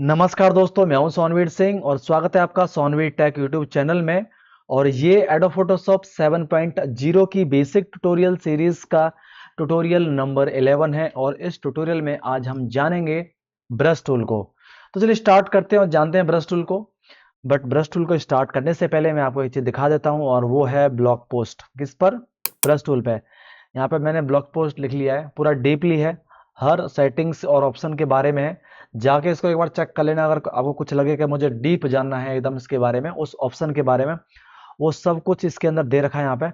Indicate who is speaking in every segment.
Speaker 1: नमस्कार दोस्तों, मैं हूं सोनवीर सिंह और स्वागत है आपका सोनवीर टेक यूट्यूब चैनल में। और ये एडोब फोटोशॉप 7.0 की बेसिक ट्यूटोरियल सीरीज का ट्यूटोरियल नंबर 11 है। और इस ट्यूटोरियल में आज हम जानेंगे ब्रश टूल को। तो चलिए स्टार्ट करते हैं और जानते हैं ब्रश टूल को। बट ब्रश टूल को स्टार्ट करने से पहले मैं आपको एक चीज दिखा देता हूं, और वो है ब्लॉग पोस्ट। किस पर? ब्रश टूल पे। यहाँ पे मैंने ब्लॉग पोस्ट लिख लिया है, पूरा डीपली है, हर सेटिंग्स और ऑप्शन के बारे में है। जाके इसको एक बार चेक कर लेना। अगर आपको कुछ लगे कि मुझे डीप जानना है एकदम इसके बारे में, उस ऑप्शन के बारे में, वो सब कुछ इसके अंदर दे रखा है यहाँ पे।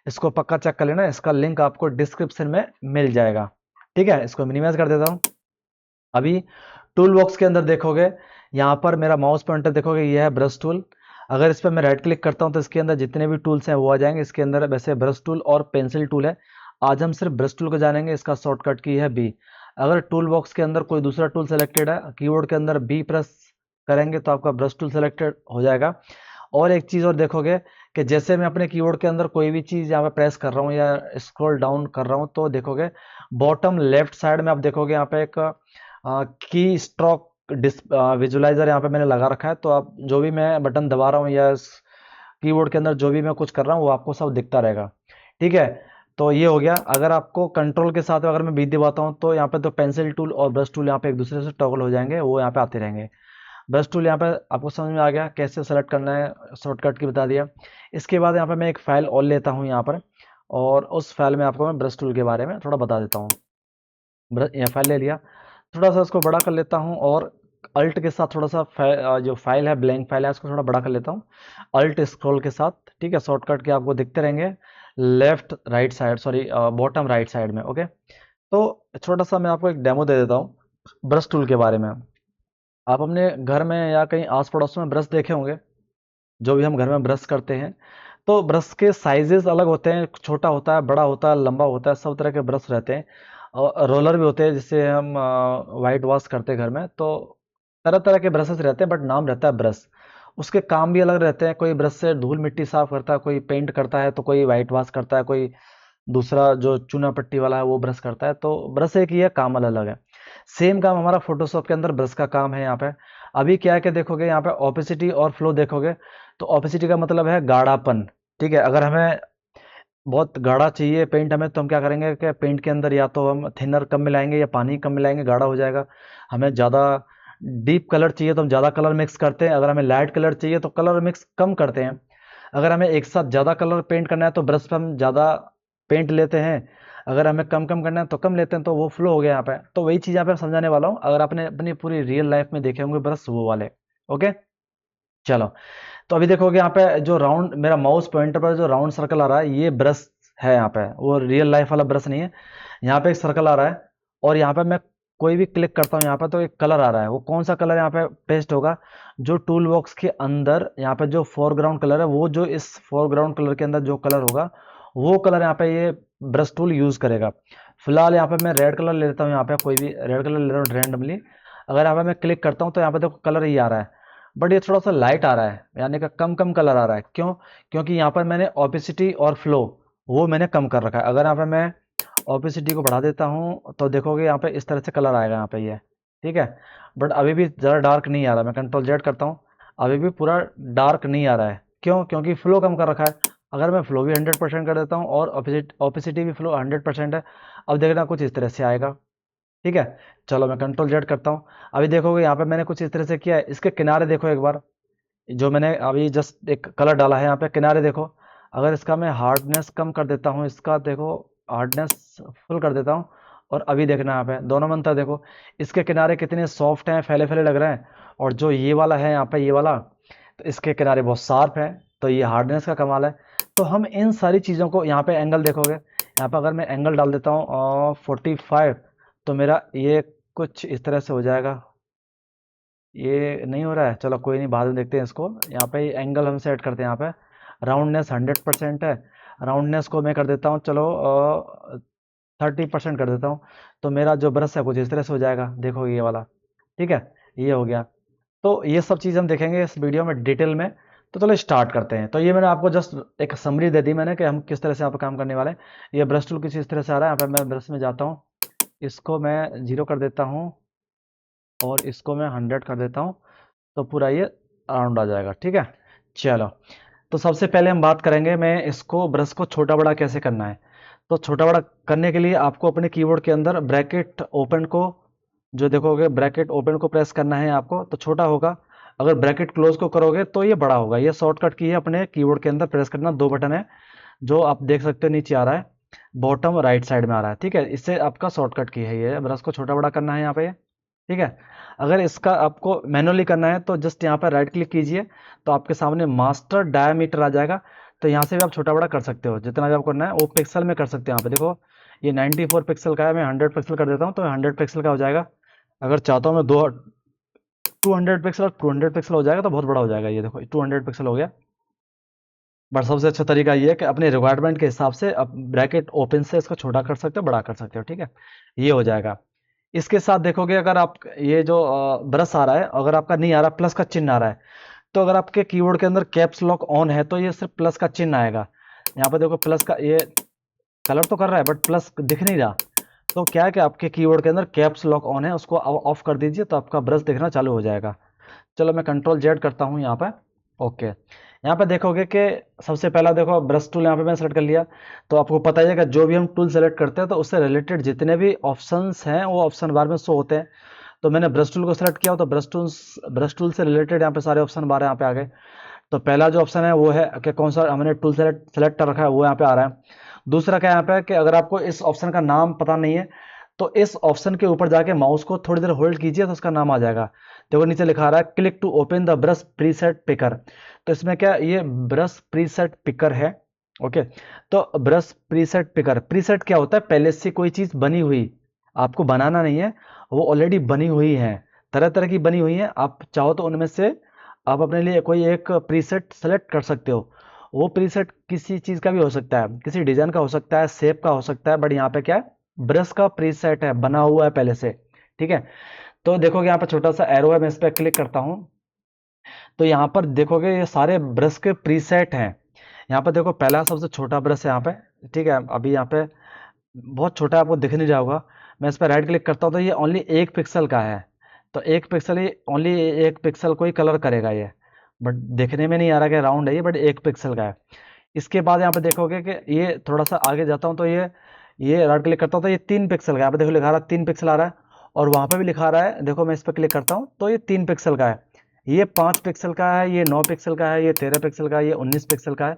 Speaker 1: इसको पक्का चेक कर लेना, इसका लिंक आपको डिस्क्रिप्शन में मिल जाएगा। ठीक है, इसको मिनिमाइज कर देता हूँ। अभी टूल बॉक्स के अंदर देखोगे, यहाँ पर मेरा माउस पॉइंटर देखोगे, ये है ब्रश टूल। अगर इस पर मैं राइट क्लिक करता हूँ तो इसके अंदर जितने भी टूल्स हैं वो आ जाएंगे। इसके अंदर वैसे ब्रश टूल और पेंसिल टूल है। आज हम सिर्फ ब्रश टूल को जानेंगे। इसका शॉर्टकट की है बी। अगर टूल बॉक्स के अंदर कोई दूसरा टूल सेलेक्टेड है, कीबोर्ड के अंदर बी प्रेस करेंगे तो आपका ब्रश टूल सेलेक्टेड हो जाएगा। और एक चीज़ और देखोगे कि जैसे मैं अपने कीबोर्ड के अंदर कोई भी चीज़ यहाँ पे प्रेस कर रहा हूँ या स्क्रॉल डाउन कर रहा हूँ, तो देखोगे बॉटम लेफ्ट साइड में आप देखोगे यहाँ पे एक की स्ट्रोक विजुलाइजर यहाँ पे मैंने लगा रखा है। तो आप जो भी मैं बटन दबा रहा हूँ या कीबोर्ड के अंदर जो भी मैं कुछ कर रहा हूँ वो आपको सब दिखता रहेगा। ठीक है, तो ये हो गया। अगर आपको कंट्रोल के साथ अगर मैं बीट दबाता हूँ तो यहाँ पे तो पेंसिल टूल और ब्रश टूल यहाँ पे एक दूसरे से टॉगल हो जाएंगे, वो यहाँ पे आते रहेंगे। ब्रश टूल यहाँ पे आपको समझ में आ गया कैसे सेलेक्ट करना है, शॉर्टकट की बता दिया। इसके बाद यहाँ पे मैं एक फाइल और लेता हूँ यहाँ पर, और उस फाइल में आपको मैं ब्रश टूल के बारे में थोड़ा बता देता हूँ। ये फाइल ले लिया, थोड़ा सा इसको बड़ा कर लेता हूँ, और अल्ट के साथ थोड़ा सा जो फाइल है, ब्लैंक फाइल है, उसको थोड़ा बड़ा कर लेता हूँ अल्ट स्क्रॉल के साथ। ठीक है, शॉर्टकट के आपको दिखते रहेंगे left right side, sorry bottom right side में। ओके, तो छोटा सा मैं आपको एक डेमो दे देता हूँ ब्रश टूल के बारे में। आप अपने घर में या कहीं आस पड़ोस में ब्रश देखे होंगे, जो भी हम घर में ब्रश करते हैं, तो ब्रश के साइजेस अलग होते हैं, छोटा होता है, बड़ा होता है, लंबा होता है, सब तरह के ब्रश रहते हैं। और रोलर भी होते हैं जिससे हम वाइट वॉश करते हैं घर में। तो तरह तरह के ब्रशेस रहते हैं, बट नाम रहता है ब्रश। उसके काम भी अलग रहते हैं। कोई ब्रश से धूल मिट्टी साफ करता है, कोई पेंट करता है, तो कोई वाइट वॉश करता है, कोई दूसरा जो चूना पट्टी वाला है वो ब्रश करता है। तो ब्रश एक ही है, काम अलग अलग है। सेम काम हमारा फोटोशॉप के अंदर ब्रश का काम है यहाँ पे। अभी क्या है कि देखोगे यहाँ पे ओपेसिटी और फ्लो देखोगे, तो ओपेसिटी का मतलब है गाढ़ापन। ठीक है, अगर हमें बहुत गाढ़ा चाहिए पेंट हमें, तो हम क्या करेंगे कि पेंट के अंदर या तो हम थिनर कम मिलाएंगे या पानी कम मिलाएंगे, गाढ़ा हो जाएगा। हमें ज़्यादा डीप कलर चाहिए तो हम ज़्यादा कलर मिक्स करते हैं। अगर हमें लाइट कलर चाहिए तो कलर मिक्स कम करते हैं। अगर हमें एक साथ ज़्यादा कलर पेंट करना है तो ब्रश पे हम ज़्यादा पेंट लेते हैं। अगर हमें कम कम करना है तो कम लेते हैं। तो वो फ्लो हो गया यहाँ पे। तो वही चीज़ यहाँ पे समझाने वाला हूँ। अगर आपने अपनी पूरी रियल लाइफ में देखे होंगे ब्रश वो वाले। ओके, चलो। तो अभी देखोगे यहाँ पे जो राउंड मेरा माउस पॉइंटर पर जो राउंड सर्कल आ रहा है, ये ब्रश है यहाँ पे। वो रियल लाइफ वाला ब्रश नहीं है। यहाँ पे एक सर्कल आ रहा है, और यहाँ पे मैं कोई भी क्लिक करता हूँ यहाँ पे तो एक कलर आ रहा है। वो कौन सा कलर यहाँ पे पेस्ट होगा? जो टूल बॉक्स के अंदर यहाँ पे जो फोरग्राउंड कलर है, वो जो इस फोरग्राउंड कलर के अंदर जो कलर होगा, वो कलर यहाँ पे ये ब्रश टूल यूज करेगा। फिलहाल यहाँ पे मैं रेड कलर ले लेता हूँ। यहाँ पे कोई भी रेड कलर ले रहा हूँ रैंडमली। अगर यहाँ पे मैं क्लिक करता हूँ तो यहाँ पे देखो कलर ये आ रहा है, बट ये थोड़ा सा लाइट आ रहा है, यानी कि कम कम कलर आ रहा है। क्यों? क्योंकि यहाँ पर मैंने ओपेसिटी और फ्लो वो मैंने कम कर रखा है। अगर यहाँ पे मैं ओपेसिटी को बढ़ा देता हूँ तो देखोगे यहाँ पे इस तरह से कलर आएगा यहाँ पे ये। ठीक है, बट अभी भी ज़्यादा डार्क नहीं आ रहा। मैं कंट्रोल जेड करता हूँ, अभी भी पूरा डार्क नहीं आ रहा है। क्यों? क्योंकि फ्लो कम कर रखा है। अगर मैं फ्लो भी 100% कर देता हूँ और ओपेसिटी भी फ्लो 100% है, अब देखना कुछ इस तरह से आएगा। ठीक है, चलो मैं कंट्रोल जेड करता हूँ। अभी देखोगे यहाँ पे मैंने कुछ इस तरह से किया है। इसके किनारे देखो एक बार, जो मैंने अभी जस्ट एक कलर डाला है यहाँ पे, किनारे देखो। अगर इसका मैं हार्डनेस कम कर देता हूँ, इसका देखो हार्डनेस फुल कर देता हूँ, और अभी देखना यहाँ पे दोनों में अंतर देखो। इसके किनारे कितने सॉफ्ट हैं, फैले फैले लग रहे हैं। और जो ये वाला है यहाँ पे, ये वाला, तो इसके किनारे बहुत शार्प है। तो ये हार्डनेस का कमाल है। तो हम इन सारी चीज़ों को यहाँ पे एंगल देखोगे, यहाँ पे अगर मैं एंगल डाल देता हूँ 45, तो मेरा ये कुछ इस तरह से हो जाएगा। ये नहीं हो रहा है, चलो कोई नहीं, बाद में देखते हैं इसको। यहाँ पे एंगल हम सेट करते हैं। यहाँ पे राउंडनेस 100% है। राउंडनेस को मैं कर देता हूँ, चलो 30% कर देता हूँ। तो मेरा जो ब्रश है कुछ इस तरह से हो जाएगा, देखो ये वाला। ठीक है, ये हो गया। तो ये सब चीज़ हम देखेंगे इस वीडियो में डिटेल में। तो चलो स्टार्ट करते हैं। तो ये मैंने आपको जस्ट एक समरी दे दी मैंने कि हम किस तरह से यहाँ पे काम करने वाले हैं। ये ब्रश टूल किसी इस तरह से आ रहा है। यहाँ पे मैं ब्रश में जाता हूँ, इसको मैं जीरो कर देता हूँ, और इसको मैं 100 कर देता हूँ, तो पूरा ये राउंड आ जाएगा। ठीक है, चलो। तो सबसे पहले हम बात करेंगे मैं इसको ब्रश को छोटा बड़ा कैसे करना है। तो छोटा बड़ा करने के लिए आपको अपने कीबोर्ड के अंदर ब्रैकेट ओपन को, जो देखोगे ब्रैकेट ओपन को प्रेस करना है आपको, तो छोटा होगा। अगर ब्रैकेट क्लोज को करोगे तो ये बड़ा होगा। ये शॉर्टकट की है अपने कीबोर्ड के अंदर प्रेस करना। 2 बटन है जो आप देख सकते हो, नीचे आ रहा है, बॉटम राइट साइड में आ रहा है। ठीक है, इससे आपका शॉर्टकट की है, ये ब्रश को छोटा बड़ा करना है यहाँ पे। ठीक है, अगर इसका आपको मैनुअली करना है तो जस्ट यहाँ पर राइट क्लिक कीजिए, तो आपके सामने मास्टर डायमीटर आ जाएगा। तो यहाँ से भी आप छोटा बड़ा कर सकते हो, जितना भी आपको करना है वो पिक्सल में कर सकते हो। यहाँ पे देखो ये 94 पिक्सल का है, मैं 100 पिक्सल कर देता हूँ तो 100 पिक्सल का हो जाएगा। अगर चाहता हूँ मैं 200 पिक्सल और 200 पिक्सल हो जाएगा तो बहुत बड़ा हो जाएगा। ये देखो 200 पिक्सल हो गया। बट सबसे अच्छा तरीका ये है कि अपने रिक्वायरमेंट के हिसाब से आप ब्रैकेट ओपन से इसको छोटा कर सकते हो, बड़ा कर सकते हो। ठीक है, ये हो जाएगा। इसके साथ देखोगे अगर आप ये जो ब्रश आ रहा है, अगर आपका नहीं आ रहा, प्लस का चिन्ह आ रहा है, तो अगर आपके कीबोर्ड के अंदर कैप्स लॉक ऑन है तो ये सिर्फ प्लस का चिन्ह आएगा। यहाँ पे देखो प्लस का, ये कलर तो कर रहा है बट प्लस दिख नहीं रहा। तो क्या है कि आपके कीबोर्ड के अंदर कैप्स लॉक ऑन है, उसको ऑफ कर दीजिए तो आपका ब्रश दिखना चालू हो जाएगा। चलो मैं कंट्रोल जेड करता हूँ यहाँ पे। ओके, यहाँ पे देखोगे कि सबसे पहला देखो ब्रश टूल यहाँ पे मैंने सेलेक्ट कर लिया। तो आपको पता ही है कि जो भी हम टूल सेलेक्ट करते हैं तो उससे रिलेटेड जितने भी ऑप्शंस हैं वो ऑप्शन बार में शो होते हैं। तो मैंने ब्रश टूल को सेलेक्ट किया तो ब्रश टूल से रिलेटेड यहाँ पे सारे ऑप्शन बार यहाँ पे आ गए। तो पहला जो ऑप्शन है वो है कि कौन सा हमने टूल सेलेक्ट कर रखा है, वो यहाँ पे आ रहा है। दूसरा क्या यहाँ पे है कि अगर आपको इस ऑप्शन का नाम पता नहीं है तो इस ऑप्शन के ऊपर जाके माउस को थोड़ी देर होल्ड कीजिए तो उसका नाम आ जाएगा। देखो नीचे लिखा आ रहा है click to open the brush preset picker. तो इसमें क्या, ये ब्रश प्रीसेट पिकर है। ओके, तो ब्रश प्रीसेट पिकर, प्रीसेट क्या होता है, पहले से कोई चीज बनी हुई, आपको बनाना नहीं है, वो ऑलरेडी बनी हुई है, तरह तरह की बनी हुई है। आप चाहो तो उनमें से आप अपने लिए कोई एक प्रीसेट सेलेक्ट कर सकते हो। वो प्रीसेट किसी चीज का भी हो सकता है, किसी डिजाइन का हो सकता है, शेप का हो सकता है, बट यहाँ पे क्या है, ब्रश का प्रीसेट है, बना हुआ है पहले से। ठीक है, तो देखोगे यहाँ पे छोटा सा एरो है, मैं इस पर क्लिक करता हूँ तो यहाँ पर देखोगे ये सारे ब्रश के प्रीसेट हैं। यहाँ पर देखो पहला सबसे छोटा ब्रश है यहाँ पे। ठीक है, अभी यहाँ पे बहुत छोटा है, आपको दिख नहीं रहा होगा। मैं इस पर राइट क्लिक करता हूँ तो ये ओनली 1 पिक्सल का है। तो 1 पिक्सल, ये ओनली 1 पिक्सल को ही कलर करेगा ये, बट देखने में नहीं आ रहा कि राउंड है ये, बट 1 पिक्सल का है। इसके बाद यहाँ पे देखोगे कि ये थोड़ा सा आगे जाता हूँ तो ये राइट क्लिक करता हूँ तो ये 3 पिक्सल का है। यहाँ पे देखो लिखा रहा है 3 पिक्सल आ रहा है, और वहाँ पे भी लिखा रहा है, देखो मैं इस पर क्लिक करता हूँ तो ये 3 पिक्सल का है। ये 5 पिक्सल का है, ये 9 पिक्सल का है, ये 13 पिक्सल का है, ये 19 पिक्सल का है।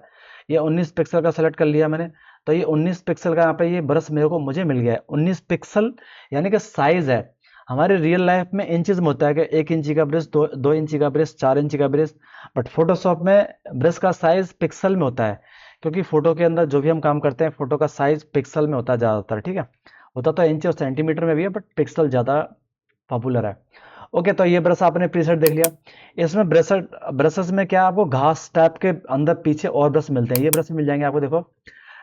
Speaker 1: ये 19 पिक्सल का सेलेक्ट कर लिया मैंने। तो ये 19 पिक्सल का यहाँ पे ये ब्रश मुझे मिल गया है। 19 पिक्सल यानी कि साइज है। हमारे रियल लाइफ में इंचेस में होता है कि 1 इंची का ब्रश, 2 इंची का ब्रश, 4 इंची का ब्रश, बट फोटोशॉप में ब्रश का साइज पिक्सल में होता है। क्योंकि फोटो के अंदर जो भी हम काम करते हैं, फोटो का साइज पिक्सल में होता है ज़्यादातर। ठीक है, होता तो इंच और सेंटीमीटर में भी है, बट पिक्सल ज़्यादा पॉपुलर है। ओके, तो ये ब्रश आपने प्रीसेट देख लिया। इसमें ब्रशेस में क्या आपको घास टाइप के अंदर पीछे और ब्रश मिलते हैं, ये ब्रश मिल जाएंगे आपको। देखो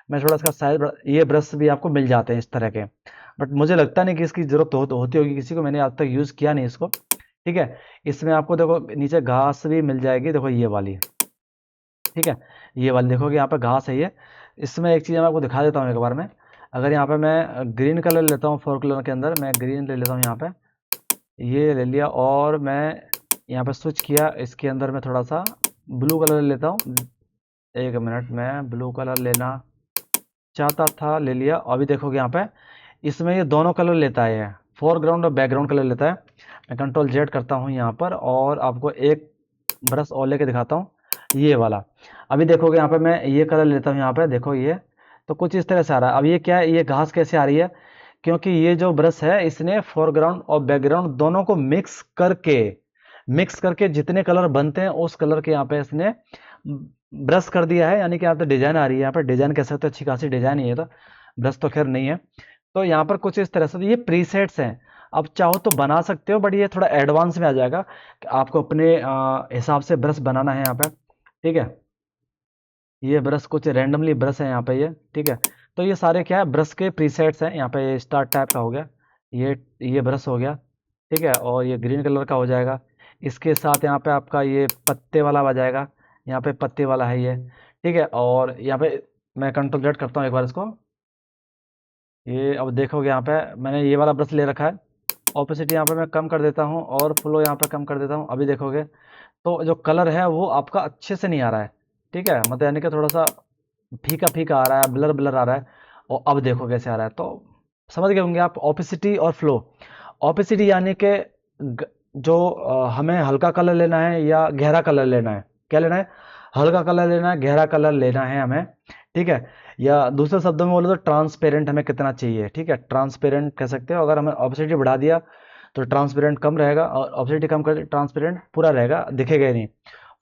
Speaker 1: मैं थोड़ा इसका साइज, ये ब्रश भी आपको मिल जाते हैं इस तरह के, बट मुझे लगता नहीं कि इसकी जरूरत होती होगी किसी को, मैंने आज तक यूज़ किया नहीं इसको। ठीक है, इसमें आपको देखो नीचे घास भी मिल जाएगी, देखो ये वाली। ठीक है, ये वाली देखोगे यहाँ पे घास है ये। इसमें एक चीज़ मैं आपको दिखा देता हूँ एक बार में। अगर यहाँ पे मैं ग्रीन कलर लेता हूँ, 4 कलर के अंदर मैं ग्रीन ले लेता हूँ यहाँ पे, ये ले लिया, और मैं यहाँ पे स्विच किया, इसके अंदर मैं थोड़ा सा ब्लू कलर ले लेता हूँ। 1 मिनट, मैं ब्लू कलर लेना चाहता था, ले लिया। अभी देखोगे यहाँ पे इसमें ये दोनों कलर लेता है, ये फोरग्राउंड और बैकग्राउंड कलर लेता है। मैं कंट्रोल जेड करता हूँ यहाँ पर, और आपको एक ब्रश और लेके दिखाता हूँ, ये वाला। अभी देखोगे यहाँ पे मैं ये कलर लेता हूँ यहाँ पे, देखो ये तो कुछ इस तरह से आ रहा है। अब ये क्या है, ये घास कैसे आ रही है, क्योंकि ये जो ब्रश है इसने फोरग्राउंड और बैकग्राउंड दोनों को मिक्स करके जितने कलर बनते हैं उस कलर के यहाँ पे इसने ब्रश कर दिया है। यानी कि यहाँ पे डिजाइन आ रही है, यहाँ पे डिजाइन कह सकते हो, अच्छी खासी डिजाइन ही है। तो ब्रश तो खैर नहीं है। तो यहाँ पर कुछ इस तरह से, तो ये प्रीसेट्स हैं। अब चाहो तो बना सकते हो, बट ये थोड़ा एडवांस में आ जाएगा कि आपको अपने हिसाब से ब्रश बनाना है यहाँ पे। ठीक है, ये ब्रश कुछ रैंडमली ब्रश है यहाँ पे ये। ठीक है, तो ये सारे क्या है, ब्रश के प्रीसेट्स हैं। यहाँ पे ये स्टार टाइप का हो गया, ये ये ब्रश हो गया। ठीक है, और ये ग्रीन कलर का हो जाएगा। इसके साथ यहाँ पे आपका ये पत्ते वाला आ जाएगा, यहाँ पे पत्ते वाला है ये। ठीक है, और यहाँ पे मैं कंट्रोल जेड करता हूँ एक बार इसको। ये अब देखोगे यहाँ पे मैंने ये वाला ब्रश ले रखा है। ओपेसिटी यहाँ पे मैं कम कर देता हूँ और फ्लो यहाँ पे कम कर देता हूँ। अभी देखोगे तो जो कलर है वो आपका अच्छे से नहीं आ रहा है, ठीक है, मतलब यानी कि थोड़ा सा फीका फीका आ रहा है, ब्लर ब्लर आ रहा है। और अब देखो कैसे आ रहा है, तो समझ गए होंगे आप ओपेसिटी और फ्लो। ओपेसिटी यानी कि जो हमें हल्का कलर लेना है या गहरा कलर लेना है, क्या लेना है, हल्का कलर लेना है, गहरा कलर लेना है हमें, ठीक है। या दूसरे शब्दों में बोलो तो ट्रांसपेरेंट हमें कितना चाहिए, ठीक है, ट्रांसपेरेंट कह सकते हो। अगर हमें ऑब्सिटी बढ़ा दिया तो ट्रांसपेरेंट कम रहेगा, और ऑब्सिटी कम कर ट्रांसपेरेंट पूरा रहेगा, दिखेगा ही नहीं।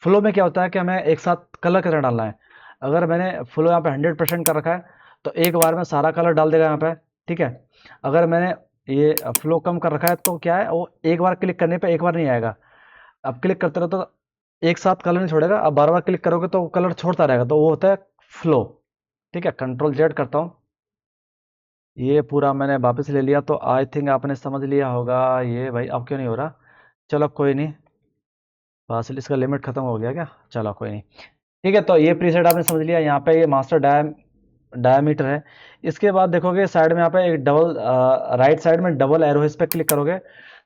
Speaker 1: फ्लो में क्या होता है कि हमें एक साथ कलर कितना डालना है। अगर मैंने फ्लो यहाँ पे 100% कर रखा है तो एक बार में सारा कलर डाल देगा यहाँ पे, ठीक है। अगर मैंने ये फ्लो कम कर रखा है तो क्या है, वो एक बार क्लिक करने पे एक बार नहीं आएगा, अब क्लिक करते रहो तो एक साथ कलर नहीं छोड़ेगा। अब बार बार क्लिक करोगे तो कलर छोड़ता रहेगा, तो वो होता है फ्लो, ठीक है। कंट्रोल जेड करता हूँ, ये पूरा मैंने वापस ले लिया, तो आई थिंक आपने समझ लिया होगा। ये भाई अब क्यों नहीं हो रहा, चलो कोई नहीं, बस इसका लिमिट खत्म हो गया क्या, चलो कोई नहीं, ठीक है। तो ये प्रीसेट आपने समझ लिया। यहाँ पे ये मास्टर डायमीटर है। इसके बाद देखोगे साइड में यहाँ पे एक डबल, राइट साइड में डबल एरो है, इस पर क्लिक करोगे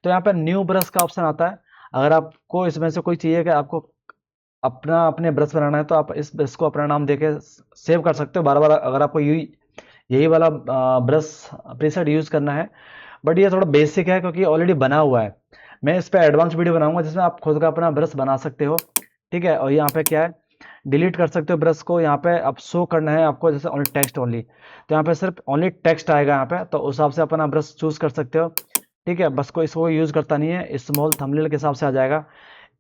Speaker 1: तो यहाँ पे न्यू ब्रश का ऑप्शन आता है। अगर आपको इसमें से कोई चाहिए कि आपको अपना अपने ब्रश बनाना है तो आप इस ब्रश को अपना नाम देके सेव कर सकते हो बार बार, अगर आपको यही वाला ब्रश प्रीसेट यूज करना है। बट ये थोड़ा बेसिक है क्योंकि ऑलरेडी बना हुआ है। मैं इस पर एडवांस वीडियो बनाऊंगा जिसमें आप खुद का अपना ब्रश बना सकते हो, ठीक है। और यहाँ पे क्या है, डिलीट कर सकते हो ब्रश को। यहाँ पे अब शो करना है आपको जैसे ओनली टेक्स्ट ओनली, तो यहाँ पे सिर्फ ओनली टेक्स्ट आएगा यहाँ पे, तो उस हिसाब से अपना ब्रश चूज कर सकते हो, ठीक है। बस को इसको यूज करता नहीं है, स्मॉल थंबनेल के हिसाब से आ जाएगा,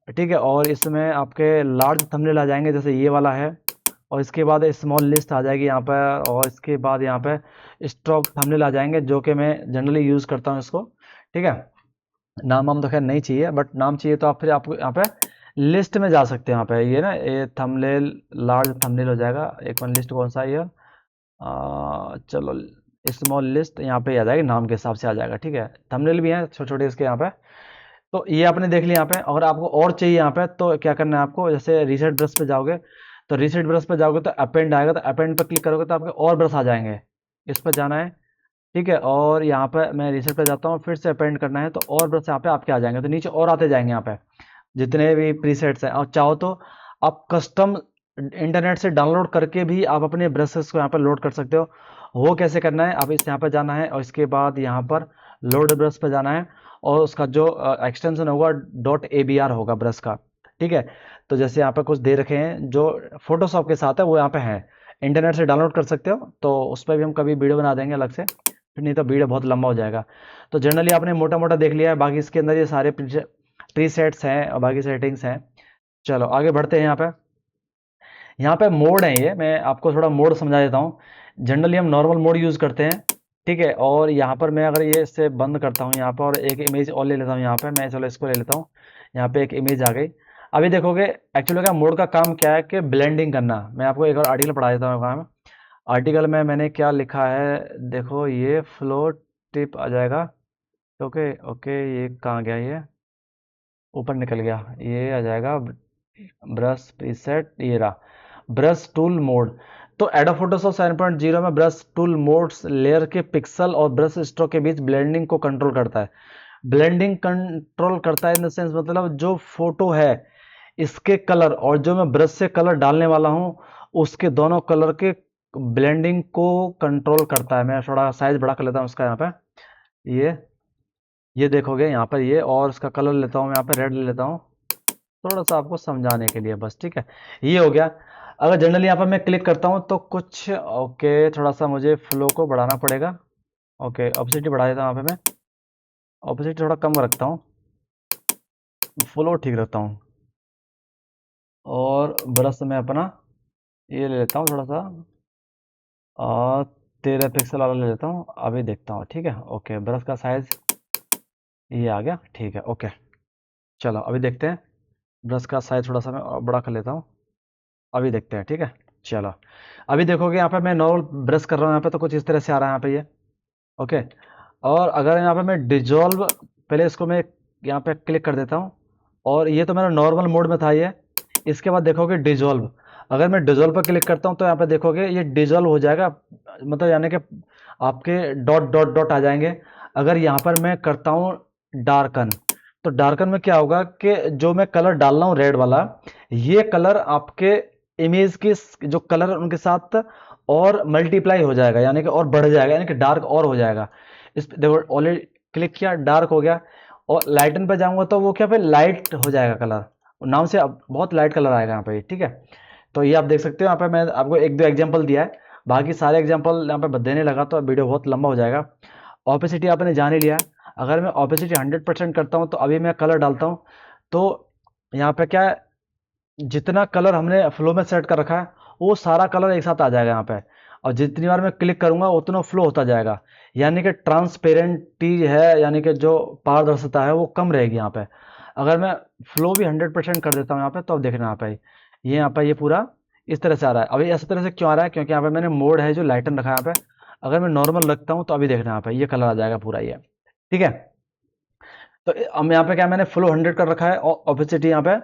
Speaker 1: ठीक है। और इसमें आपके लार्ज थंबनेल आ जाएंगे जैसे ये वाला है, और इसके बाद स्मॉल लिस्ट आ जाएगी यहाँ पर, और इसके बाद यहाँ पे स्टॉक थंबनेल आ जाएंगे जो कि मैं जनरली यूज करता हूँ इसको, ठीक है। नाम हम तो खैर नहीं चाहिए, बट नाम चाहिए तो आप फिर आपको यहाँ पे लिस्ट में जा सकते हैं। यहाँ पे ये ना, ये थंबनेल लार्ज थंबनेल हो जाएगा। एक मिनट, लिस्ट कौन सा है ये, चलो स्मॉल लिस्ट यहाँ पे आ जाएगी, नाम के हिसाब से आ जाएगा, ठीक है। थंबनेल भी है छोटे छोटे इसके यहाँ पे। तो ये आपने देख लिया यहाँ पे। अगर आपको और चाहिए यहाँ पे तो क्या करना है आपको, जैसे रीसेट ब्रश पे जाओगे, तो रीसेट ब्रश पे जाओगे तो अपेंड आएगा, तो अपेंड पे क्लिक करोगे तो आपके और ब्रश आ जाएंगे, इस पर जाना है, ठीक है। और यहाँ पे मैं रीसेट पे जाता हूँ, फिर से अपेंड करना है, तो और ब्रश यहाँ पे आपके आ जाएंगे, तो नीचे और आते जाएंगे यहाँ पे जितने भी प्रीसेट्स हैं। और चाहो तो आप कस्टम इंटरनेट से डाउनलोड करके भी आप अपने ब्रशेस को यहाँ पर लोड कर सकते हो। वो कैसे करना है, अब इस यहाँ पर जाना है और इसके बाद यहाँ पर लोड ब्रश पे जाना है, और उसका जो एक्सटेंशन होगा .abr होगा ब्रश का, ठीक है। तो जैसे यहाँ पे कुछ दे रखे हैं जो फोटोशॉप के साथ है, वो यहाँ पे है, इंटरनेट से डाउनलोड कर सकते हो, तो उस पर भी हम कभी वीडियो बना देंगे अलग से, फिर नहीं तो वीडियो बहुत लंबा हो जाएगा। तो जनरली आपने मोटा मोटा देख लिया है, बाकी इसके अंदर ये सारे प्रीसेट्स हैं और बाकी सेटिंग्स हैं। चलो आगे बढ़ते हैं। यहाँ पे मोड है, ये मैं आपको थोड़ा मोड समझा देता हूँ। जनरली हम नॉर्मल मोड यूज़ करते हैं, ठीक है। और यहाँ पर मैं अगर ये इससे बंद करता हूँ यहाँ पर और एक इमेज और ले लेता हूँ यहाँ पे, मैं चलो इसको ले लेता हूँ, यहाँ पे एक इमेज आ गई। अभी देखोगे एक्चुअली क्या मोड का काम क्या है कि ब्लेंडिंग करना। मैं आपको एक और आर्टिकल पढ़ा देता हूँ वहाँ में। आर्टिकल में मैंने क्या लिखा है, देखो ये फ्लो टिप आ जाएगा, ओके ओके, ये कहाँ गया, ये ऊपर निकल गया, ये आ जाएगा ब्रश प्रीसेट, ये रहा ब्रश टूल मोड। तो एडोब फोटोशॉप 7.0 में ब्रश टूल मोड्स लेयर के पिक्सल और ब्रश स्ट्रोक के बीच ब्लेंडिंग को कंट्रोल करता है। ब्लेंडिंग कंट्रोल करता है इन द सेंस, मतलब जो फोटो है इसके कलर और जो मैं ब्रश से कलर डालने वाला हूँ उसके दोनों कलर के ब्लेंडिंग को कंट्रोल करता है। मैं थोड़ा साइज बड़ा कर लेता हूँ उसका, यहाँ पे ये ये देखोगे यहाँ पर ये, और उसका कलर लेता हूँ मैं यहाँ पे रेड ले लेता हूँ, थोड़ा सा आपको समझाने के लिए बस, ठीक है। ये हो गया। अगर जनरली यहाँ पर मैं क्लिक करता हूँ तो कुछ ओके, थोड़ा सा मुझे फ्लो को बढ़ाना पड़ेगा, ओके ऑपोसिटी बढ़ा देता हूँ यहाँ पे, मैं ऑपोसिटी थोड़ा कम रखता हूँ, फ्लो ठीक रखता हूँ, और ब्रश में अपना ये ले लेता हूँ थोड़ा सा, और 13 पिक्सल वाला ले लेता हूँ। अभी देखता हूँ, ठीक है, ओके ब्रश का साइज ये आ गया, ठीक है, ओके। चलो अभी देखते हैं, ब्रश का साइज थोड़ा सा मैं और बड़ा कर लेता हूँ, अभी देखते हैं, ठीक है। चलो अभी देखोगे यहाँ पे मैं नॉर्मल ब्रश कर रहा हूँ यहाँ पे, तो कुछ इस तरह से आ रहा है यहाँ पे ये, ओके। और अगर यहाँ पे मैं डिजॉल्व, पहले इसको मैं यहाँ पे क्लिक कर देता हूँ, और ये तो मेरा नॉर्मल मोड में था ये। इसके बाद देखोगे डिजॉल्व, अगर मैं डिजॉल्व पर क्लिक करता हूँ तो यहाँ पे देखोगे ये डिजॉल्व हो जाएगा, मतलब यानी कि आपके डॉट डॉट डॉट आ जाएंगे। अगर यहाँ पर मैं करता हूँ डार्कन। तो डार्कन में क्या होगा कि जो मैं कलर डाल रहा हूँ रेड वाला, ये कलर आपके इमेज के जो कलर उनके साथ और मल्टीप्लाई हो जाएगा, यानी कि और बढ़ जाएगा, यानी कि डार्क और हो जाएगा। इस पे देखो ऑलरेडी क्लिक किया, डार्क हो गया। और लाइटन पे जाऊंगा तो वो क्या पे लाइट हो जाएगा कलर, नाम से अब बहुत लाइट कलर आएगा यहाँ पे, ठीक है। तो ये आप देख सकते हो, यहाँ पे मैं आपको एक दो एग्जांपल दिया है, बाकी सारे एग्जांपल यहाँ पे देने लगा तो वीडियो बहुत लंबा हो जाएगा। ऑपेसिटी आपने जान ही लिया। अगर मैं ऑपेसिटी 100% करता हूँ, तो अभी मैं कलर डालता हूँ, तो यहाँ पे क्या है, जितना कलर हमने फ्लो में सेट कर रखा है वो सारा कलर एक साथ आ जाएगा यहाँ पे। और जितनी बार मैं क्लिक करूंगा उतना फ्लो होता जाएगा, यानी कि ट्रांसपेरेंटी है, यानी कि जो पारदर्शिता है वो कम रहेगी यहाँ पे। अगर मैं फ्लो भी 100% कर देता हूँ यहाँ पे, तो अब देखना यहाँ पे ये पूरा इस तरह से आ रहा है। अभी इस तरह से क्यों आ रहा है, क्योंकि यहाँ पे मैंने मोड है जो लाइटन रखा है यहाँ पे। अगर मैं नॉर्मल रखता हूँ तो अभी देखना यहाँ पे ये कलर आ जाएगा पूरा ये, ठीक है। तो अब यहाँ पे क्या, मैंने फ्लो 100 कर रखा है और ऑपेसिटी यहाँ पे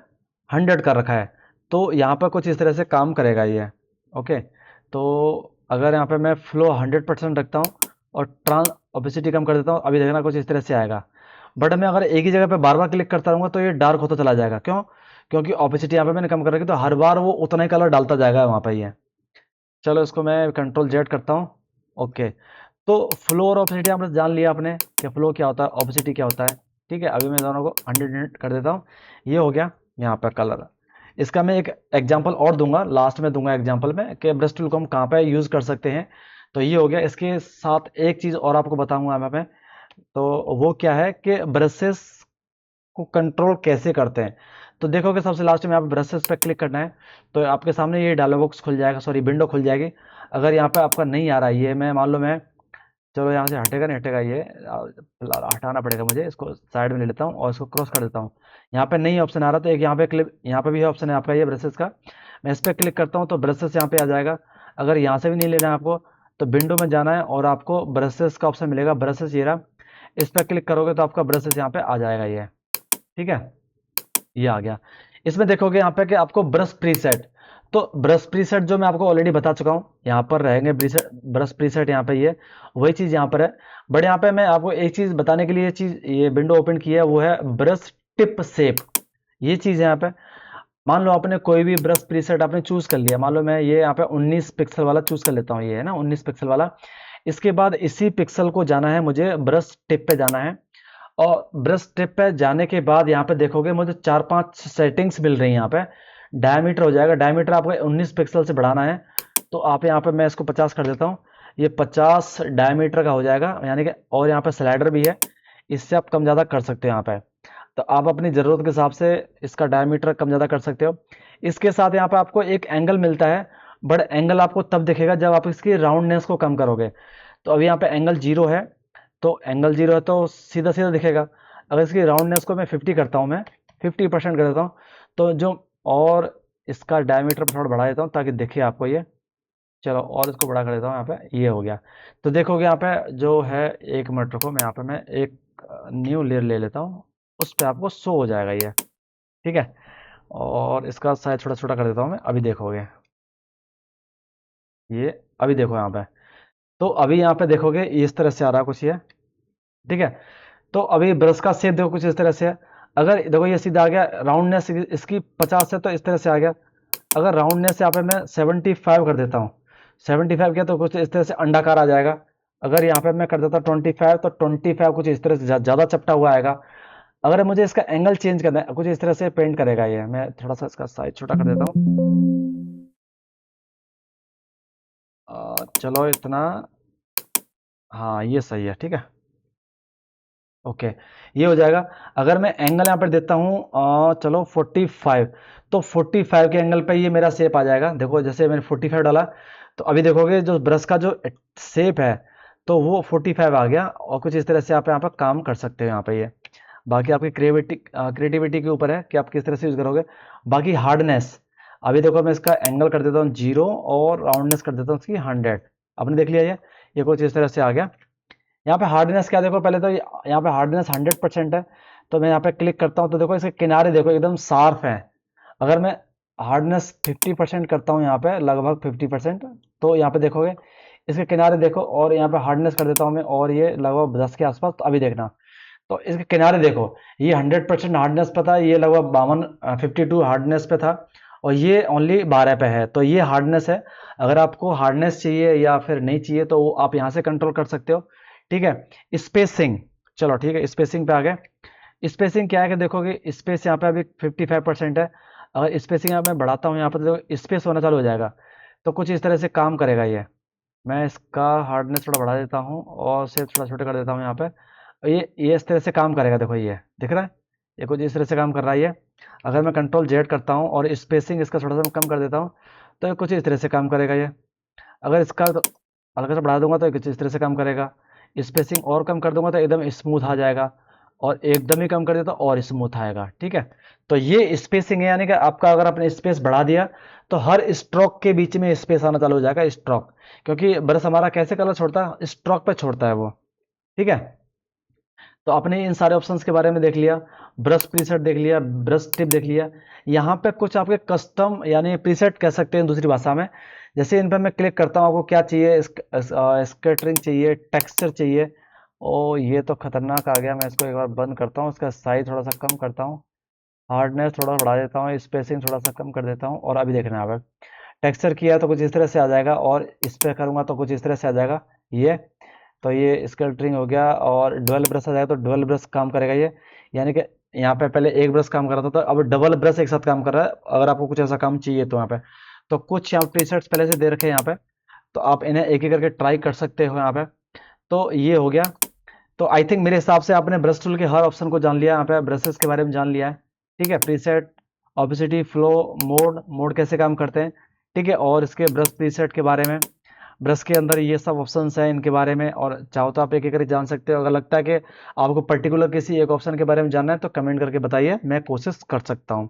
Speaker 1: 100 कर रखा है। तो यहाँ पर कुछ इस तरह से काम करेगा ये, ओके। तो अगर यहाँ पे मैं फ्लो 100% रखता हूँ और ट्रांस ऑपेसिटी कम कर देता हूँ, अभी देखना कुछ इस तरह से आएगा। बट मैं अगर एक ही जगह पे बार बार क्लिक करता रहूँगा तो ये डार्क होता चला जाएगा। क्यों? क्योंकि ऑपेसिटी यहाँ पे मैंने कम कर रखी, तो हर बार वो उतना ही कलर डालता जाएगा वहाँ पे ये। चलो इसको मैं कंट्रोल जेड करता हूँ, ओके। तो फ्लो और ऑपेसिटी आपने जान लिया आपने कि फ्लो क्या होता है, ऑपेसिटी क्या होता है, ठीक है। अभी मैं दोनों को 100 कर देता हूँ, ये हो गया यहाँ पर कलर। इसका मैं एक एग्जांपल और दूंगा, लास्ट में दूंगा एग्जांपल में कि ब्रश टूल को हम कहाँ पे यूज़ कर सकते हैं। तो ये हो गया। इसके साथ एक चीज़ और आपको बताऊंगा मैं, तो वो क्या है कि ब्रशेस को कंट्रोल कैसे करते हैं। तो देखोगे सबसे लास्ट में आप ब्रशेस पे क्लिक करना है, तो आपके सामने ये डायलॉग बॉक्स खुल जाएगा, सॉरी विंडो खुल जाएगी। अगर यहाँ पे आपका नहीं आ रहा है ये, मैं मान लो मैं, चलो यहाँ से हटेगा नहीं हटेगा ये, फिलहाल हटाना पड़ेगा मुझे, इसको साइड में ले लेता हूँ और इसको क्रॉस कर देता हूँ। यहाँ पे नहीं ऑप्शन आ रहा, तो एक यहाँ पे क्लिक, यहाँ पे भी ऑप्शन है आपका ये ब्रशेस का। मैं इस पर क्लिक करता हूँ तो ब्रशेस यहाँ पे आ जाएगा। अगर यहाँ से भी नहीं लेना है आपको, तो विंडो में जाना है और आपको ब्रशेस का ऑप्शन मिलेगा, ब्रशेस ये रहा। इस पर क्लिक करोगे तो आपका ब्रशेस यहाँ पे आ जाएगा ये, ठीक है। ये आ गया। इसमें देखोगे यहाँ पे कि आपको ब्रश प्रीसेट, तो ब्रश प्रीसेट जो मैं आपको ऑलरेडी बता चुका हूँ, यहाँ पर रहेंगे ब्रश प्रीसेट, यहाँ पे ये वही चीज़ यहाँ पर है। बट यहाँ पे मैं आपको एक चीज़ बताने के लिए ये चीज़, ये विंडो ओपन की है, वो है ब्रश टिप शेप। ये चीज़ है यहाँ पे। मान लो आपने कोई भी ब्रश प्रीसेट आपने चूज कर लिया, मान लो मैं ये यहाँ पे 19 पिक्सल वाला चूज कर लेता हूँ, ये है ना 19 पिक्सल वाला। इसके बाद इसी पिक्सल को जाना है मुझे ब्रश टिप पे जाना है। और ब्रश टिप पे जाने के बाद यहाँ पे देखोगे मुझे 4-5 सेटिंग्स मिल रही हैं यहाँ पे। डायमीटर हो जाएगा, डायमीटर आपको 19 पिक्सल से बढ़ाना है, तो आप यहाँ पे, मैं इसको 50 कर देता हूँ, ये 50 डायमीटर का हो जाएगा, यानी कि। और यहाँ पे स्लाइडर भी है, इससे आप कम ज़्यादा कर सकते हो यहाँ पे। तो आप अपनी ज़रूरत के हिसाब से इसका डायमीटर कम ज़्यादा कर सकते हो। इसके साथ यहाँ पे आपको एक एंगल मिलता है, बट एंगल आपको तब दिखेगा जब आप इसकी राउंडनेस को कम करोगे। तो अभी यहाँ पे एंगल 0 है, तो एंगल 0 है तो सीधा सीधा दिखेगा। अगर इसकी राउंडनेस को मैं 50 करता हूँ, मैं 50% कर देता हूँ, तो जो, और इसका डायमीटर थोड़ा बढ़ा देता हूँ ताकि दिखे आपको ये। चलो और इसको बड़ा कर देता हूँ, यहाँ पे ये हो गया। तो देखोगे यहाँ पे जो है, एक मिनट रुको, मैं यहाँ पे मैं एक न्यू लेयर ले लेता हूँ, उस पर आपको शो हो जाएगा ये, ठीक है। और इसका साइज छोटा छोटा कर देता हूँ मैं, अभी देखोगे ये, अभी देखो यहाँ पे। तो अभी यहाँ पे देखोगे इस तरह से आ रहा है कुछ ये, ठीक है। तो अभी ब्रश का शेप देखो कुछ इस तरह से है। अगर देखो ये सीधा आ गया, राउंडनेस इसकी 50 है तो इस तरह से आ गया। अगर राउंडनेस यहाँ पे मैं 75 कर देता हूँ, 75 किया तो कुछ इस तरह से अंडाकार आ जाएगा। अगर यहाँ पे मैं कर देता हूँ 25, तो 25 कुछ इस तरह से ज़्यादा चपटा हुआ आएगा। अगर मुझे इसका एंगल चेंज करना है, कुछ इस तरह से पेंट करेगा ये। मैं थोड़ा सा इसका साइज छोटा कर देता हूँ, चलो इतना, हाँ ये सही है, ठीक है, ओके। ये हो जाएगा। अगर मैं एंगल यहाँ पर देता हूँ चलो 45, तो 45 के एंगल पे ये मेरा शेप आ जाएगा। देखो जैसे मैंने 45 डाला, तो अभी देखोगे जो ब्रश का जो शेप है, तो वो 45 आ गया। और कुछ इस तरह से आप यहाँ पर काम कर सकते हो यहाँ पे ये। बाकी आपकी क्रिएटिविटी के ऊपर है कि आप किस तरह से यूज़ करोगे। बाकी हार्डनेस, अभी देखो मैं इसका एंगल कर देता हूँ 0 और राउंडनेस कर देता हूँ इसकी 100। आपने देख लिया ये कुछ इस तरह से आ गया। यहाँ पे हार्डनेस क्या, देखो पहले तो यहाँ पे हार्डनेस 100% है। तो मैं यहाँ पे क्लिक करता हूँ तो देखो इसके किनारे देखो एकदम साफ है। अगर मैं हार्डनेस 50% करता हूँ यहाँ पे, लगभग 50%, तो यहाँ पे देखोगे इसके किनारे देखो, और यहाँ पे हार्डनेस कर देता हूँ मैं, और ये लगभग 10 के आसपास। तो अभी देखना, तो इसके किनारे देखो, ये 100% हार्डनेस पे था, ये लगभग 52 हार्डनेस पे था, और ये ओनली 12 पे है। तो ये हार्डनेस है। अगर आपको हार्डनेस चाहिए या फिर नहीं चाहिए तो वो आप यहाँ से कंट्रोल कर सकते हो। ठीक है। स्पेसिंग, चलो ठीक है, स्पेसिंग पे आ गए। स्पेसिंग क्या है कि देखोगे, स्पेस यहाँ पे अभी 55% है। अगर स्पेसिंग यहाँ मैं बढ़ाता हूँ, यहाँ पर देखो स्पेस होना चालू हो जाएगा। तो कुछ इस तरह से काम करेगा ये। मैं इसका हार्डनेस थोड़ा बढ़ा देता हूँ और से थोड़ा छोटा कर देता हूँ यहाँ पे। ये इस तरह से काम करेगा, देखो ये दिख रहा है, ये कुछ इस तरह से काम कर रहा है ये। अगर मैं कंट्रोल जेड करता हूँ और स्पेसिंग इसका थोड़ा सा कम कर देता हूँ, तो ये कुछ इस तरह से काम करेगा ये। अगर इसका तो हल्का सा बढ़ा दूंगा तो ये कुछ इस तरह से काम करेगा। स्पेसिंग और कम कर दूंगा तो एकदम स्मूथ आ जाएगा, और एकदम ही कम कर देता और स्मूथ आएगा। ठीक है। तो ये स्पेसिंग है, यानी कि आपका अगर आपने स्पेस बढ़ा दिया तो हर स्ट्रोक के बीच में स्पेस आना चालू हो जाएगा, स्ट्रोक। क्योंकि ब्रश हमारा कैसे कलर छोड़ता है, स्ट्रोक पे छोड़ता है वो। ठीक है। तो आपने इन सारे ऑप्शंस के बारे में देख लिया, ब्रश प्रीसेट देख लिया, ब्रश टिप देख लिया। यहाँ पे कुछ आपके कस्टम यानी प्रीसेट कह सकते हैं दूसरी भाषा में। जैसे इन पर मैं क्लिक करता हूँ, आपको क्या चाहिए, स्कैटरिंग चाहिए, टेक्सचर चाहिए। ओ ये तो खतरनाक आ गया, मैं इसको एक बार बंद करता हूँ, इसका साइज थोड़ा सा कम करता हूँ, हार्डनेस थोड़ा बढ़ा देता हूँ, स्पेसिंग थोड़ा सा कम कर देता हूँ, और अभी देखना है आप। टेक्सचर किया तो कुछ इस तरह से आ जाएगा, और इस पर करूँगा तो कुछ इस तरह से आ जाएगा ये। तो ये स्कल्टरिंग हो गया, और डुअल ब्रश आ जाएगा तो डुअल ब्रश काम करेगा ये। यानी कि यहाँ पे पहले एक ब्रश काम कर रहा था, तो अब डबल ब्रश एक साथ काम कर रहा है, अगर आपको कुछ ऐसा काम चाहिए तो यहाँ पे। तो कुछ यहाँ प्रीसेट्स पहले से दे रखे हैं यहाँ पे, तो आप इन्हें एक एक करके ट्राई कर सकते हो यहाँ पे। तो ये हो गया। तो आई थिंक मेरे हिसाब से आपने ब्रश टूल के हर ऑप्शन को जान लिया, यहाँ पे ब्रशेस के बारे में जान लिया है। ठीक है। Preset, opacity, flow, mode, mode कैसे काम करते हैं। ठीक है। और इसके ब्रश प्रीसेट के बारे में, ब्रश के अंदर ये सब ऑप्शंस हैं इनके बारे में, और चाहो तो आप एक एक करके जान सकते हो। अगर लगता है कि आपको पर्टिकुलर किसी एक ऑप्शन के बारे में जानना है तो कमेंट करके बताइए, मैं कोशिश कर सकता हूँ।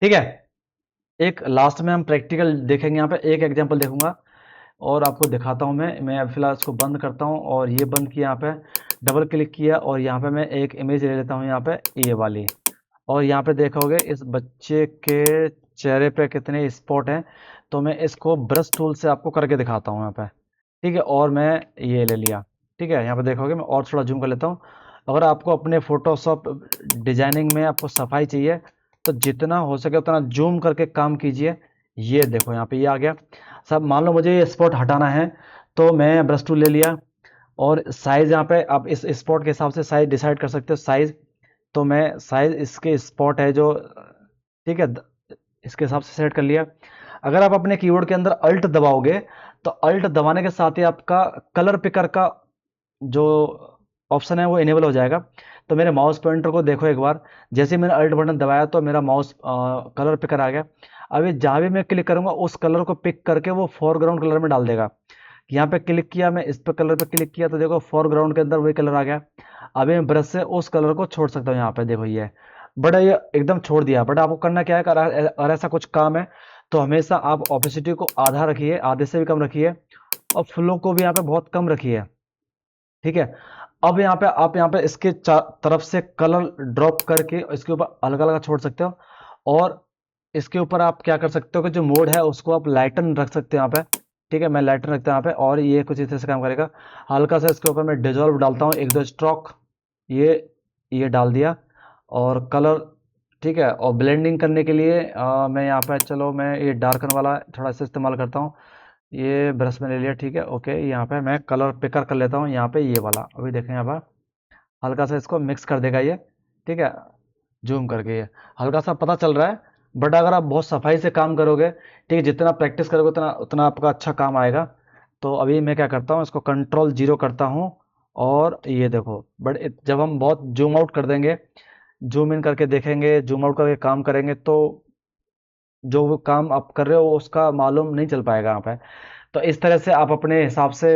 Speaker 1: ठीक है। एक लास्ट में हम प्रैक्टिकल देखेंगे, यहाँ पे एक एग्जांपल देखूंगा और आपको दिखाता हूँ। मैं अब फिलहाल इसको बंद करता हूँ, और ये बंद किया, यहाँ पे डबल क्लिक किया, और यहाँ पे मैं एक इमेज ले लेता हूँ यहाँ पे, ये वाली। और यहाँ पे देखोगे इस बच्चे के चेहरे पे कितने स्पॉट हैं, तो मैं इसको ब्रश टूल से आपको करके दिखाता हूँ यहाँ पे। ठीक है। और मैं ये ले लिया। ठीक है। यहाँ पे देखोगे, मैं और थोड़ा जूम कर लेता हूँ। अगर आपको अपने फोटोशॉप डिजाइनिंग में आपको सफाई चाहिए तो जितना हो सके उतना जूम करके काम कीजिए। ये देखो यहाँ पे ये आ गया। सब मान लो मुझे ये स्पॉट हटाना है, तो मैं ब्रश टूल ले लिया, और साइज यहाँ पे आप इस स्पॉट के हिसाब से साइज डिसाइड कर सकते हो, साइज। तो मैं साइज इसके स्पॉट है जो, ठीक है, इसके हिसाब से सेट कर लिया। अगर आप अपने कीबोर्ड के अंदर अल्ट दबाओगे तो अल्ट दबाने के साथ ही आपका कलर पिकर का जो ऑप्शन है वो इनेबल हो जाएगा। तो मेरे माउस पॉइंटर को देखो एक बार, जैसे मैंने अल्ट बटन दबाया तो मेरा माउस कलर पिकर आ गया। अभी जहाँ भी मैं क्लिक करूंगा उस कलर को पिक करके वो फोरग्राउंड कलर में डाल देगा। यहाँ पे क्लिक किया, मैं इस पे कलर पे क्लिक किया तो देखो फोरग्राउंड के अंदर वही कलर आ गया। अभी मैं ब्रश से उस कलर को छोड़ सकता हूँ, यहाँ पे देखो ये बड़ा, ये एकदम छोड़ दिया। बट आपको करना क्या है, अगर ऐसा कुछ काम है तो हमेशा आप ऑपेसिटी को आधा रखिए, आधे से भी कम रखिए, और फ्लो को भी यहाँ पे बहुत कम रखिए। ठीक है। अब यहाँ पे आप यहाँ पे इसके तरफ से कलर ड्रॉप करके इसके ऊपर अलग अलग छोड़ सकते हो, और इसके ऊपर आप क्या कर सकते हो कि जो मोड है उसको आप लाइटन रख सकते हो यहाँ पे। ठीक है। मैं लाइटन रखता हूँ यहाँ पे, और ये कुछ इस तरह से काम करेगा। हल्का सा इसके ऊपर मैं डिजॉल्व डालता हूँ, एक दो स्ट्रोक, ये डाल दिया, और कलर। ठीक है। और ब्लेंडिंग करने के लिए मैं यहाँ पे, चलो मैं ये डार्कन वाला थोड़ा सा इस्तेमाल करता हूँ। ये ब्रश में ले लिया। ठीक है। ओके। यहाँ पे मैं कलर पिकर कर लेता हूँ, यहाँ पे ये वाला, अभी देखें यहाँ पर हल्का सा इसको मिक्स कर देगा ये। ठीक है। जूम करके ये हल्का सा पता चल रहा है, बट अगर आप बहुत सफाई से काम करोगे, ठीक है, जितना प्रैक्टिस करोगे उतना उतना आपका अच्छा काम आएगा। तो अभी मैं क्या करता हूँ, इसको कंट्रोल जीरो करता हूँ, और ये देखो, बट जब हम बहुत जूम आउट कर देंगे, जूम इन करके देखेंगे, जूम आउट करके काम करेंगे, तो जो वो काम आप कर रहे हो उसका मालूम नहीं चल पाएगा यहाँ पे। तो इस तरह से आप अपने हिसाब से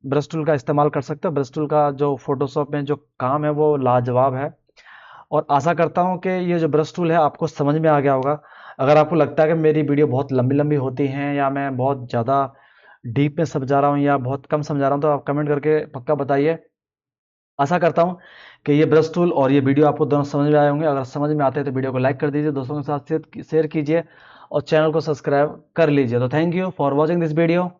Speaker 1: ब्रश टूल का इस्तेमाल कर सकते हो। ब्रश टूल का जो फोटोशॉप में जो काम है वो लाजवाब है, और आशा करता हूँ कि ये जो ब्रश टूल है आपको समझ में आ गया होगा। अगर आपको लगता है कि मेरी वीडियो बहुत लंबी लंबी होती हैं, या मैं बहुत ज़्यादा डीप में समझा रहा हूँ या बहुत कम समझा रहा हूँ, तो आप कमेंट करके पक्का बताइए। आशा करता हूँ कि ये ब्रश टूल और ये वीडियो आपको दोनों समझ में आए होंगे। अगर समझ में आते हैं तो वीडियो को लाइक कर दीजिए, दोस्तों के साथ शेयर कीजिए, और चैनल को सब्सक्राइब कर लीजिए। तो thank you for watching this video.